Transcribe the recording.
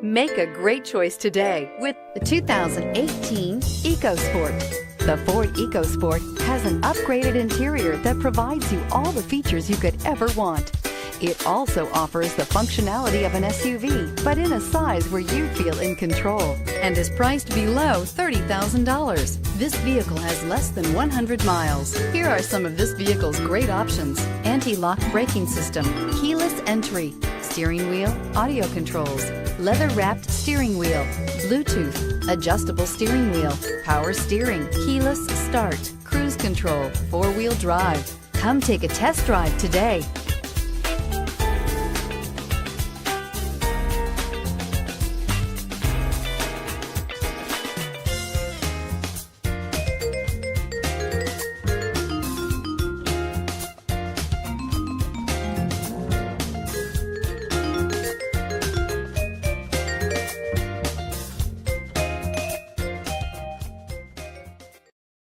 Make a great choice today with the 2018 EcoSport. The Ford EcoSport has an upgraded interior that provides you all the features you could ever want. It also offers the functionality of an SUV, but in a size where you feel in control, and is priced below $30,000. This vehicle has less than 100 miles. Here are some of this vehicle's great options: anti-lock braking system, keyless entry, steering wheel audio controls, leather-wrapped steering wheel, Bluetooth, adjustable steering wheel, power steering, keyless start, cruise control, four-wheel drive. Come take a test drive today.